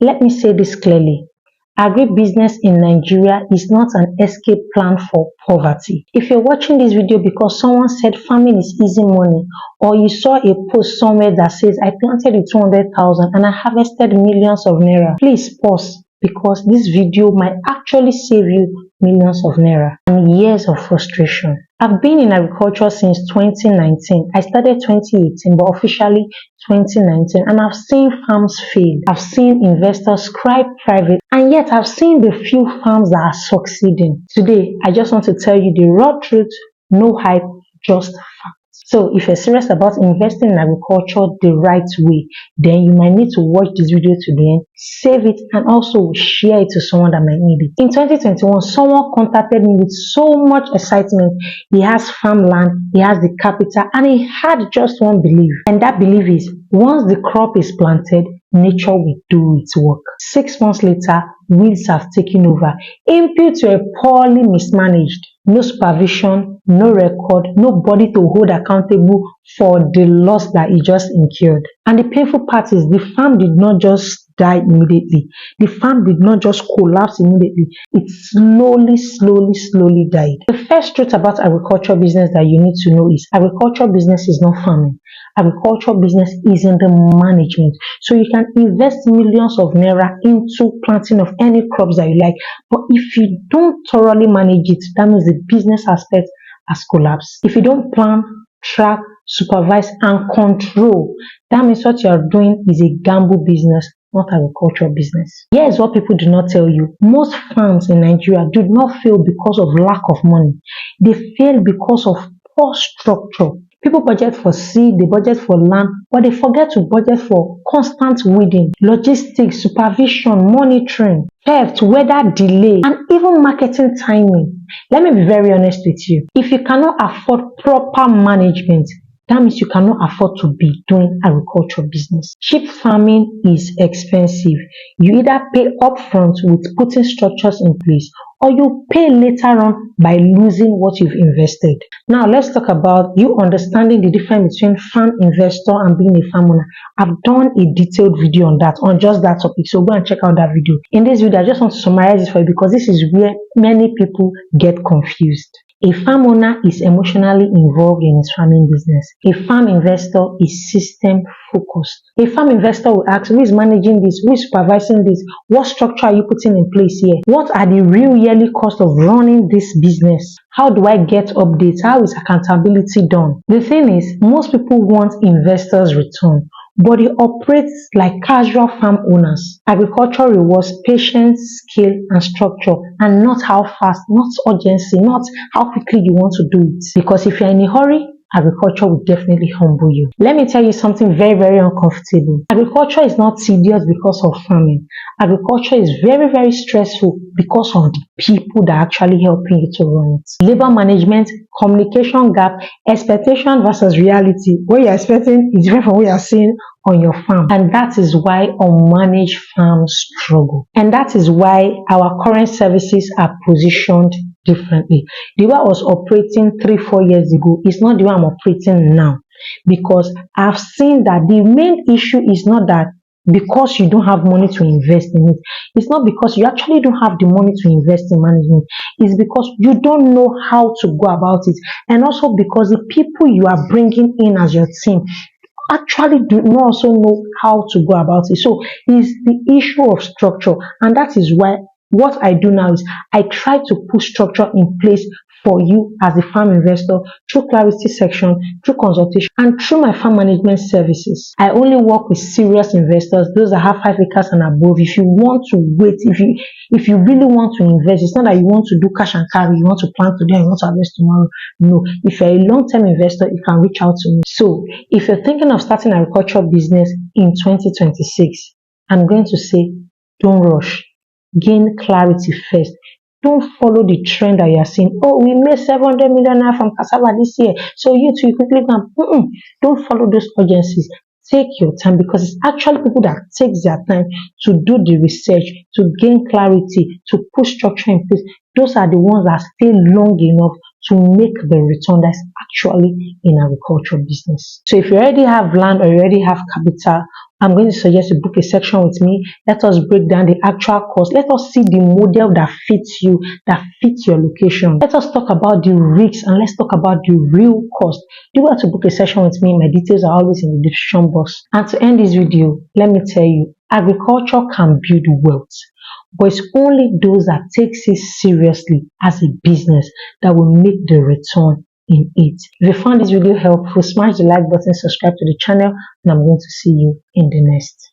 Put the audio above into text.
Let me say this clearly. Agribusiness in Nigeria is not an escape plan for poverty. If you're watching this video because someone said farming is easy money, or you saw a post somewhere that says I planted with 200,000 and I harvested millions of naira, please pause, because this video might actually save you millions of naira and years of frustration. I've been in agriculture since 2019. I started 2018, but officially 2019, and I've seen farms fail. I've seen investors cry private, and yet I've seen the few farms that are succeeding. Today, I just want to tell you the raw truth, no hype, just facts. So if you're serious about investing in agriculture the right way, then you might need to watch this video to the end, save it, and also share it to someone that might need it. In 2021, someone contacted me with so much excitement. He has farmland, he has the capital, and he had just one belief. And that belief is, once the crop is planted, nature will do its work. 6 months later, weeds have taken over. Inputs were poorly mismanaged. No supervision, no record, nobody to hold accountable for the loss that he just incurred. And the painful part is the farm did not just die immediately. The farm did not just collapse immediately. It slowly died. The first truth about agriculture business that you need to know is agriculture business is not farming. Agriculture business is in the management. So you can invest millions of naira into planting of any crops that you like, but if you don't thoroughly manage it, that means the business aspect has collapsed. If you don't plan, track, supervise, and control, that means what you are doing is a gamble business, not agricultural business. Here's what people do not tell you. Most farms in Nigeria do not fail because of lack of money. They fail because of poor structure. People budget for seed, they budget for land, but they forget to budget for constant weeding, logistics, supervision, monitoring, theft, weather delay, and even marketing timing. Let me be very honest with you. If you cannot afford proper management, that means you cannot afford to be doing agricultural business. Cheap farming is expensive. You either pay upfront with putting structures in place, or you pay later on by losing what you've invested. Now let's talk about you understanding the difference between farm investor and being a farm owner. I've done a detailed video on that, on just that topic, so go and check out that video. In this video, I just want to summarize this for you because this is where many people get confused. A farm owner is emotionally involved in his farming business. A farm investor is system focused. A farm investor will ask, who is managing this? Who is supervising this? What structure are you putting in place here? What are the real yearly costs of running this business? How do I get updates? How is accountability done? The thing is, most people want investors' return, but they operate like casual farm owners. Agriculture rewards patience, skill, and structure, and not how fast, not urgency, not how quickly you want to do it. Because if you're in a hurry, agriculture will definitely humble you. Let me tell you something very uncomfortable. Agriculture is not tedious because of farming. Agriculture is very stressful because of the people that are actually helping you to run it. Labor management, communication gap, expectation versus reality. What you're expecting is different from what you're seeing on your farm, and that is why unmanaged farms struggle, and that is why our current services are positioned differently. The way I was operating 3-4 years ago is not the way I'm operating now, because I've seen that the main issue is not that because you don't have money to invest in it. It's not because you actually don't have the money to invest in management. It's because you don't know how to go about it, and also because the people you are bringing in as your team actually do not also know how to go about it. So it's the issue of structure, and that is why what I do now is I try to put structure in place for you as a farm investor through clarity section, through consultation, and through my farm management services. I only work with serious investors, those that have 5 acres and above. If you want to wait, if you really want to invest, it's not that you want to do cash and carry, you want to plant today, you want to harvest tomorrow. No, if you're a long-term investor, you can reach out to me. So if you're thinking of starting an agricultural business in 2026, I'm going to say, don't rush. Gain clarity first. Don't follow the trend that you are seeing. Oh, we made 700 million naira from cassava this year, so you too, you quickly go. Don't follow those urgencies. Take your time, because it's actually people that take their time to do the research, to gain clarity, to put structure in place. Those are the ones that stay long enough to make the return that's actually in agriculture business. So if you already have land or you already have capital, I'm going to suggest you book a section with me. Let us break down the actual cost. Let us see the model that fits you, that fits your location. Let us talk about the risks and let's talk about the real cost. Do you want to book a session with me? My details are always in the description box. And to end this video, let me tell you, agriculture can build wealth, but it's only those that takes it seriously as a business that will make the return in it. If you found this video helpful, smash the like button, subscribe to the channel, and I'm going to see you in the next.